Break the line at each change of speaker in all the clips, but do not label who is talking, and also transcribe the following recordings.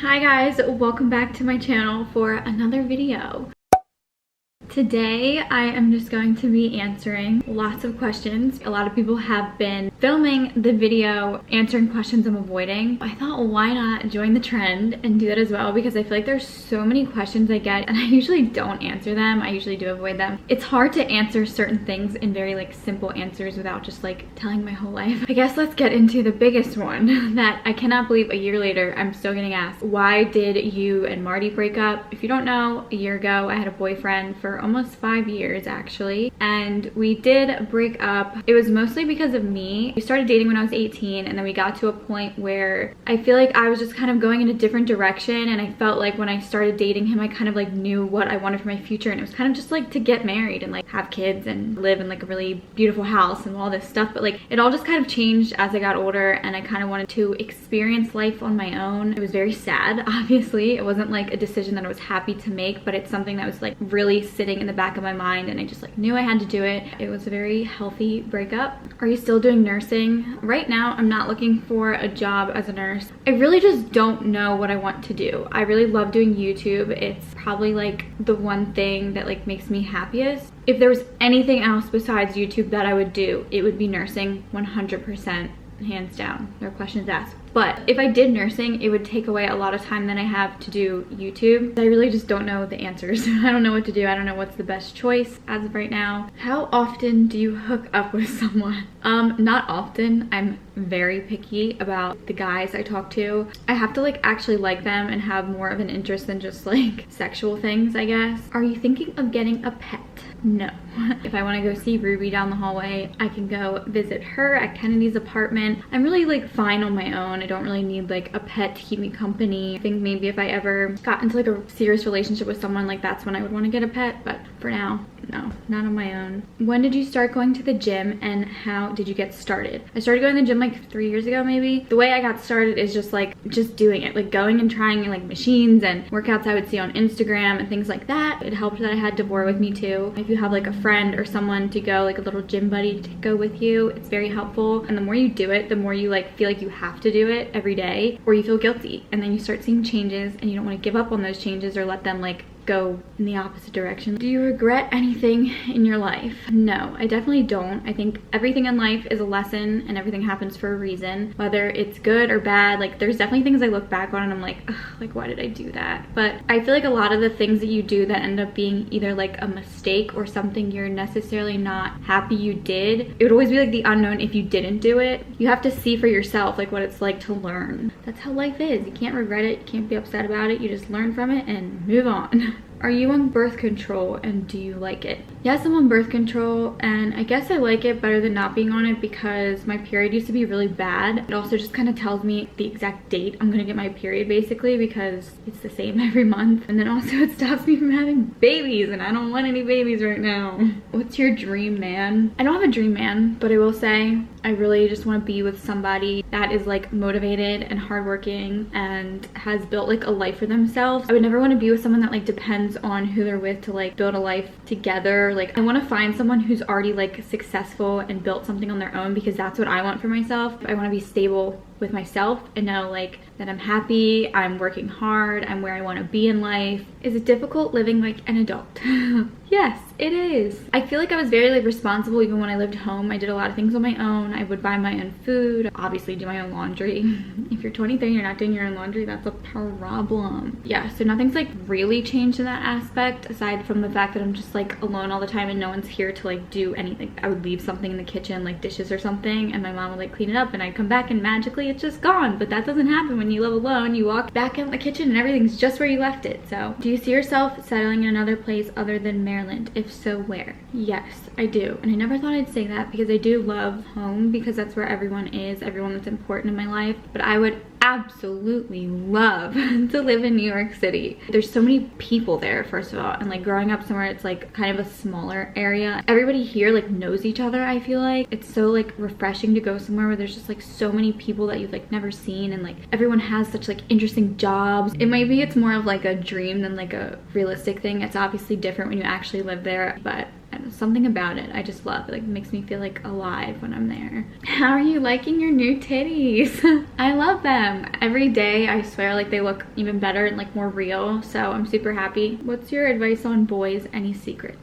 Hi guys, welcome back to my channel for another video. Today I am just going to be answering lots of questions. A lot of people have been filming the video answering questions I'm avoiding. I thought, why not join the trend and do that as well, because I feel like there's so many questions I get and I usually don't answer them. I usually do avoid them. It's hard to answer certain things in very simple answers without just telling my whole life. I guess let's get into the biggest one that I cannot believe a year later I'm still getting asked. Why did you and Marty break up? If you don't know, a year ago I had a boyfriend for almost 5 years actually, and we did break up. It was mostly because of me. We started dating when I was 18, and then we got to a point where I feel like I was just kind of going in a different direction, and I felt like when I started dating him I kind of knew what I wanted for my future, and it was kind of just to get married and have kids and live in a really beautiful house and all this stuff. But it all just kind of changed as I got older, and I kind of wanted to experience life on my own. It was very sad, obviously. It wasn't a decision that I was happy to make, but it's something that was really sitting in the back of my mind, and I just knew I had to do it. It was a very healthy breakup. Are you still doing nursing? Right now I'm not looking for a job as a nurse. I really just don't know what I want to do. I really love doing YouTube. It's probably the one thing that makes me happiest. If there was anything else besides YouTube that I would do, it would be nursing, 100%, hands down, no questions asked. But if I did nursing, it would take away a lot of time that I have to do YouTube. I really just don't know the answers. I don't know what to do. I don't know what's the best choice as of right now. How often do you hook up with someone? Not often. I'm very picky about the guys I talk to. I have to actually like them and have more of an interest than just sexual things, I guess. Are you thinking of getting a pet? No. If I want to go see Ruby down the hallway, I can go visit her at Kennedy's apartment. I'm really fine on my own. I don't really need a pet to keep me company. I think maybe if I ever got into a serious relationship with someone, that's when I would want to get a pet, but for now, no, not on my own. When did you start going to the gym and how did you get started? I started going to the gym 3 years ago maybe. The way I got started is just doing it, going and trying machines and workouts I would see on Instagram and things like that. It helped that I had Devore with me too. If you have a friend or someone to go, a little gym buddy to go with you, it's very helpful. And the more you do it, the more you feel you have to do it every day, or you feel guilty, and then you start seeing changes and you don't want to give up on those changes or let them go in the opposite direction. Do you regret anything in your life? No, I definitely don't. I think everything in life is a lesson and everything happens for a reason, whether it's good or bad. There's definitely things I look back on and I'm ugh, why did I do that? But I feel a lot of the things that you do that end up being either a mistake or something you're necessarily not happy you did, it would always be the unknown if you didn't do it. You have to see for yourself what it's like to learn. That's how life is. You can't regret it, you can't be upset about it, you just learn from it and move on. Are you on birth control and do you like it? Yes, I'm on birth control, and I guess I like it better than not being on it because my period used to be really bad. It also just kind of tells me the exact date I'm gonna get my period basically, because it's the same every month. And then also it stops me from having babies, and I don't want any babies right now. What's your dream man? I don't have a dream man, but I will say I really just want to be with somebody that is motivated and hardworking and has built a life for themselves. I would never want to be with someone that depends on who they're with to build a life together. I want to find someone who's already successful and built something on their own, because that's what I want for myself. I want to be stable with myself and know that I'm happy, I'm working hard, I'm where I want to be in life. Is it difficult living an adult? Yes, it is. I feel I was very responsible even when I lived home. I did a lot of things on my own. I would buy my own food, obviously do my own laundry. If you're 23 and you're not doing your own laundry, that's a problem. Yeah, so nothing's really changed in that aspect, aside from the fact that I'm just alone all the time and no one's here to do anything. I would leave something in the kitchen, dishes or something, and my mom would clean it up, and I'd come back and magically it's just gone. But that doesn't happen when you live alone. You walk back in the kitchen and everything's just where you left it. So do you see yourself settling in another place other than Maryland? If so, where? Yes, I do. And I never thought I'd say that, because I do love home, because that's where everyone is, everyone that's important in my life. But I would absolutely love to live in New York City. There's so many people there, first of all, and growing up somewhere it's kind of a smaller area. Everybody here knows each other. I feel it's so refreshing to go somewhere where there's just so many people that you've never seen, and everyone has such interesting jobs. Maybe it's more of a dream than a realistic thing. It's obviously different when you actually live there, but I don't something about it I just love. It like makes me feel like alive when I'm there. How are you liking your new titties? I love them. Every day I swear like they look even better and like more real, so I'm super happy. What's your advice on boys? Any secrets?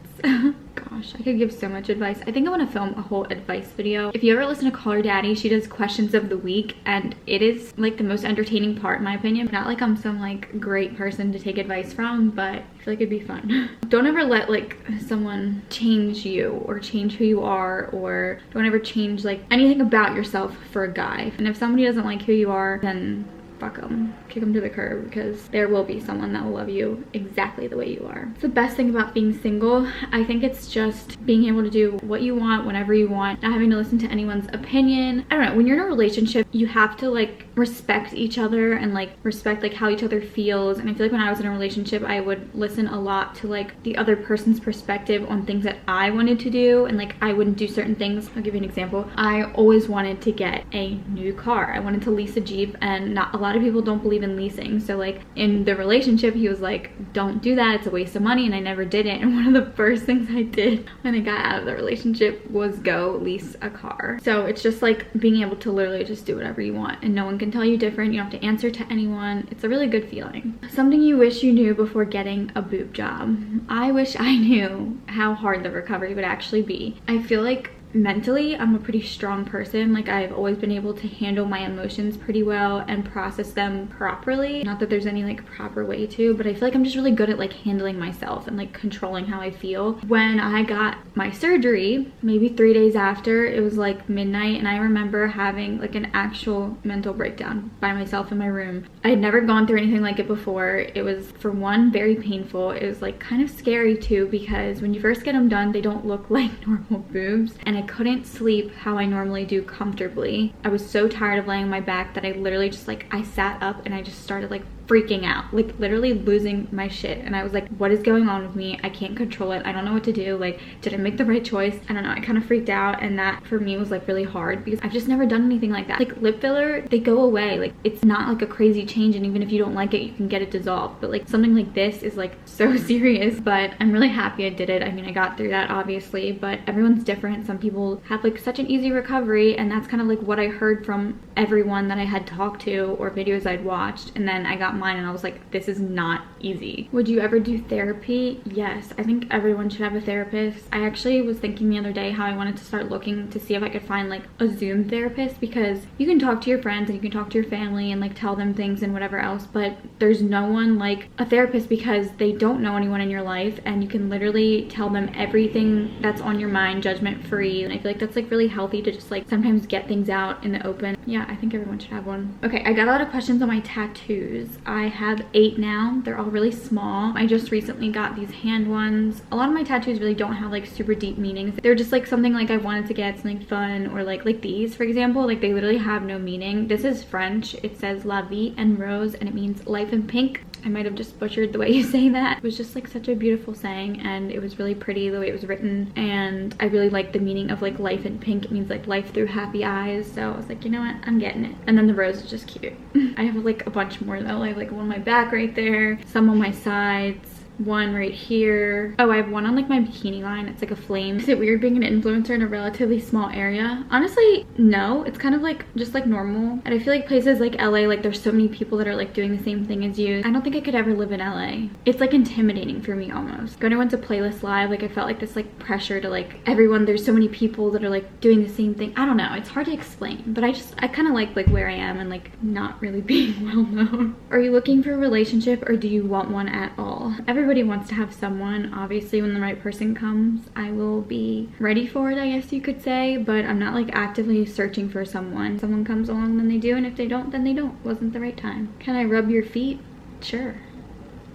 Gosh, I could give so much advice. I think I want to film a whole advice video. If you ever listen to Call Her Daddy, she does questions of the week, and it is like the most entertaining part in my opinion. Not like I'm some like great person to take advice from, but I feel like it'd be fun. Don't ever let like someone change you or change who you are, or don't ever change like anything about yourself for a guy. And if somebody doesn't like who you are, then fuck them, kick them to the curb, because there will be someone that will love you exactly the way you are. It's the best thing about being single. I think it's just being able to do what you want whenever you want, not having to listen to anyone's opinion. I don't know, when you're in a relationship, you have to like respect each other and like respect like how each other feels. And I feel like when I was in a relationship, I would listen a lot to like the other person's perspective on things that I wanted to do, and like I wouldn't do certain things. I'll give you an example. I always wanted to get a new car. I wanted to lease a Jeep, and not a lot of people don't believe in leasing. So like in the relationship, he was like, don't do that, it's a waste of money, and I never did it. And one of the first things I did when I got out of the relationship was go lease a car. So it's just like being able to literally just do whatever you want, and no one can tell you different. You don't have to answer to anyone. It's a really good feeling. Something you wish you knew before getting a boob job. I wish I knew how hard the recovery would actually be. I feel like mentally I'm a pretty strong person. Like I've always been able to handle my emotions pretty well and process them properly. Not that there's any like proper way to, but I feel like I'm just really good at like handling myself and like controlling how I feel. When I got my surgery, maybe 3 days after, it was like midnight, and I remember having like an actual mental breakdown by myself in my room. I had never gone through anything like it before. It was, for one, very painful. It was like kind of scary too, because when you first get them done, they don't look like normal boobs, and I couldn't sleep how I normally do comfortably. I was so tired of laying on my back that I literally just like, I sat up and I just started like freaking out, like literally losing my shit. And I was like, what is going on with me? I can't control it. I don't know what to do. Like, did I make the right choice? I don't know. I kind of freaked out, and that for me was like really hard because I've just never done anything like that. Like lip filler, they go away. Like it's not like a crazy change, and even if you don't like it, you can get it dissolved. But like something like this is like so serious. But I'm really happy I did it. I mean, I got through that obviously, but everyone's different. Some people have like such an easy recovery, and that's kind of like what I heard from everyone that I had talked to or videos I'd watched. And then I got mine and I was like, this is not easy. Would you ever do therapy? Yes, I think everyone should have a therapist. I actually was thinking the other day how I wanted to start looking to see if I could find like a Zoom therapist, because you can talk to your friends and you can talk to your family and like tell them things and whatever else, but there's no one like a therapist, because they don't know anyone in your life and you can literally tell them everything that's on your mind, judgment free. And I feel like that's like really healthy to just like sometimes get things out in the open. Yeah, I think everyone should have one. Okay, I got a lot of questions on my tattoos. I have 8 now. They're all really small. I just recently got these hand ones. A lot of my tattoos really don't have like super deep meanings. They're just like something like I wanted to get something fun, or like these for example, like they literally have no meaning. This is French. It says La Vie en Rose, and it means life in pink. I might have just butchered the way you say that. It was just like such a beautiful saying, and it was really pretty the way it was written, and I really like the meaning of like life in pink. It means like life through happy eyes, so I was like, you know what, I'm getting it. And then the rose is just cute. I have like a bunch more though. I have like one on my back right there, some on my sides, one right here. Oh, I have one on like my bikini line. It's like a flame. Is it weird being an influencer in a relatively small area? Honestly, no. It's kind of like just like normal. And I feel like places like LA, like there's so many people that are like doing the same thing as you. I don't think I could ever live in LA. It's like intimidating for me almost. When I went to Playlist Live, like I felt like this like pressure to like everyone, there's so many people that are like doing the same thing. I don't know. It's hard to explain, but I kind of like where I am and like not really being well known. Are you looking for a relationship, or do you want one at all? Everybody wants to have someone. Obviously, when the right person comes, I will be ready for it, I guess you could say, but I'm not like actively searching for someone. Someone comes along, then they do, and if they don't, then they don't. Wasn't the right time. Can I rub your feet? Sure.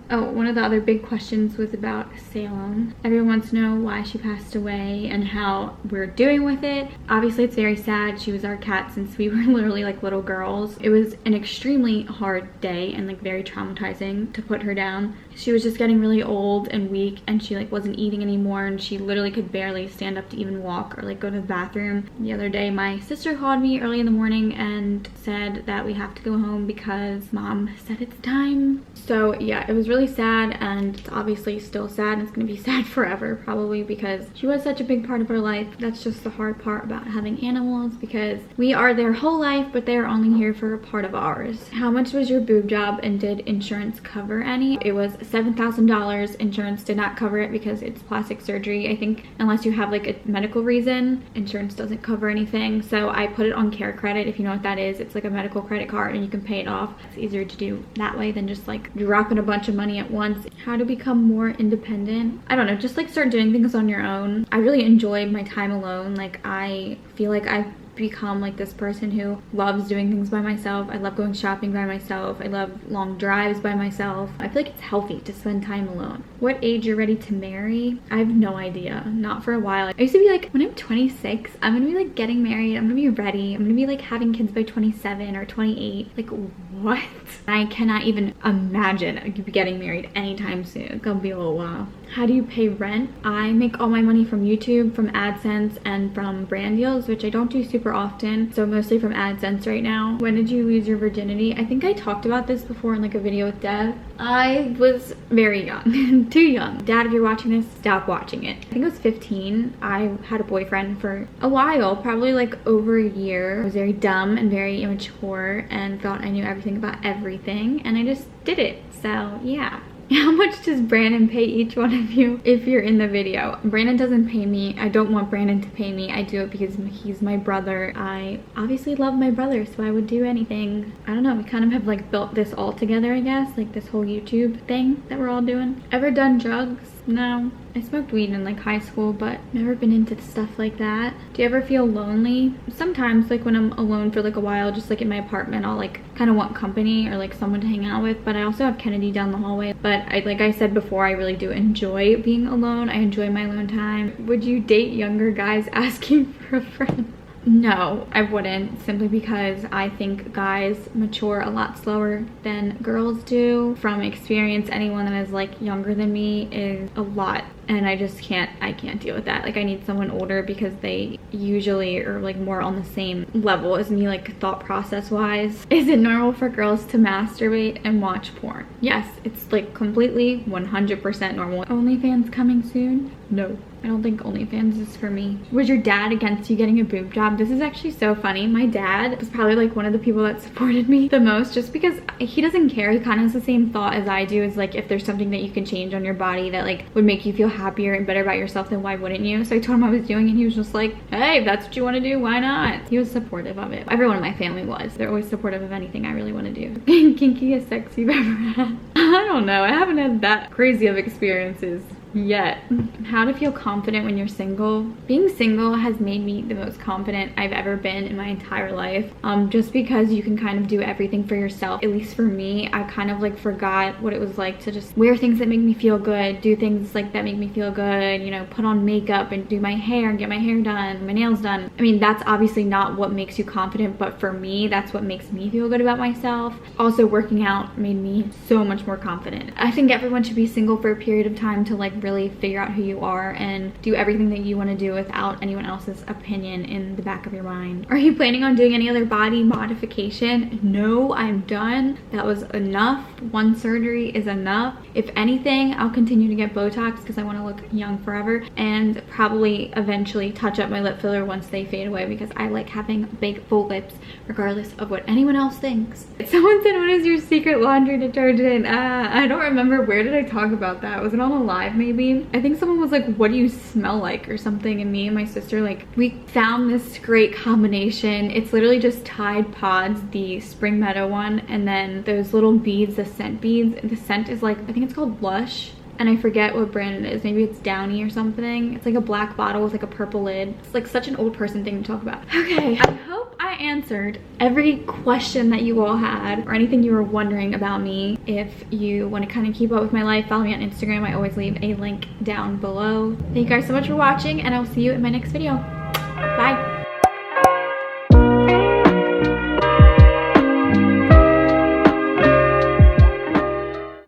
Oh, one of the other big questions was about Salem. Everyone wants to know why she passed away and how we're doing with it. Obviously, it's very sad. She was our cat since we were literally like little girls. It was an extremely hard day and like very traumatizing to put her down. She was just getting really old and weak, and she like wasn't eating anymore, and she literally could barely stand up to even walk or like go to the bathroom. The other day, my sister called me early in the morning and said that we have to go home because mom said it's time. So yeah, it was really really sad, and it's obviously still sad, and it's gonna be sad forever probably, because she was such a big part of our life. That's just the hard part about having animals, because we are their whole life, but they're only here for a part of ours. How much was your boob job, and did insurance cover any? It was $7,000. Insurance did not cover it because it's plastic surgery. I think unless you have like a medical reason, insurance doesn't cover anything. So I put it on Care Credit. If you know what that is, it's like a medical credit card and you can pay it off. It's easier to do that way than just like dropping a bunch of money at once. How to become more independent? I don't know, just like start doing things on your own. I really enjoy my time alone. Like I feel like I've become like this person who loves doing things by myself. I love going shopping by myself. I love long drives by myself. I feel like it's healthy to spend time alone. What age you're ready to marry? I have no idea. Not for a while. I used to be like, when I'm 26, I'm gonna be like getting married. I'm gonna be ready. I'm gonna be like having kids by 27 or 28. Like what? I cannot even imagine getting married anytime soon. It's gonna be a little while. How do you pay rent? I make all my money from YouTube, from AdSense, and from brand deals, which I don't do super often. So mostly from AdSense right now. When did you lose your virginity? I think I talked about this before in like a video with Dev. I was very young, too young. Dad, if you're watching this, stop watching it. I think I was 15. I had a boyfriend for a while, probably like over a year. I was very dumb and very immature and thought I knew everything about everything, and I just did it. So yeah. How much does Brandon pay each one of you if you're in the video? Brandon doesn't pay me. I don't want Brandon to pay me. I do it because he's my brother. I obviously love my brother, so I would do anything. I don't know, we kind of have like built this all together, I guess, like this whole YouTube thing that we're all doing. Ever done drugs? No. I smoked weed in like high school, but never been into stuff like that. Do you ever feel lonely? Sometimes, like when I'm alone for like a while, just like in my apartment, I'll like kind of want company or like someone to hang out with. But I also have Kennedy down the hallway. But like I said before, I really do enjoy being alone. I enjoy my alone time. Would you date younger guys asking for a friend? No, I wouldn't, simply because I think guys mature a lot slower than girls do. From experience, anyone that is like younger than me is a lot, and I can't deal with that. Like I need someone older because they usually are like more on the same level as me, like thought process wise. Is it normal for girls to masturbate and watch porn? Yes, it's like completely 100% normal. OnlyFans coming soon? No. I don't think OnlyFans is for me. Was your dad against you getting a boob job? This is actually so funny. My dad was probably like one of the people that supported me the most, just because he doesn't care. He kind of has the same thought as I do. Is like, if there's something that you can change on your body that like would make you feel happier and better about yourself, then why wouldn't you? So I told him I was doing it, and he was just like, hey, if that's what you want to do, why not? He was supportive of it. Everyone in my family was. They're always supportive of anything I really want to do. Kinkiest sex you've ever had? I don't know. I haven't had that crazy of experiences yet. How to feel confident when you're single? Being single has made me the most confident I've ever been in my entire life. Just because you can kind of do everything for yourself. At least for me, I kind of like forgot what it was like to just wear things that make me feel good, do things like that make me feel good, you know, put on makeup and do my hair and get my hair done, my nails done. I mean, that's obviously not what makes you confident, but for me, that's what makes me feel good about myself. Also, working out made me so much more confident. I think everyone should be single for a period of time to like really figure out who you are and do everything that you want to do without anyone else's opinion in the back of your mind. Are you planning on doing any other body modification? No, I'm done. That was enough. One surgery is enough. If anything, I'll continue to get Botox because I want to look young forever, and probably eventually touch up my lip filler once they fade away, because I like having big full lips regardless of what anyone else thinks. Someone said, what is your secret laundry detergent? I don't remember. Where did I talk about that? Was it on a live maybe? I think someone was like, what do you smell like or something, and me and my sister, like, we found this great combination. It's literally just Tide Pods, the Spring Meadow one, and then those little beads, the scent beads. The scent is like, I think it's called Lush, and I forget what brand it is. Maybe it's Downy or something. It's like a black bottle with like a purple lid. It's like such an old person thing to talk about. Okay, I hope I answered every question that you all had or anything you were wondering about me. If you want to kind of keep up with my life, follow me on Instagram. I always leave a link down below. Thank you guys so much for watching, and I'll see you in my next video.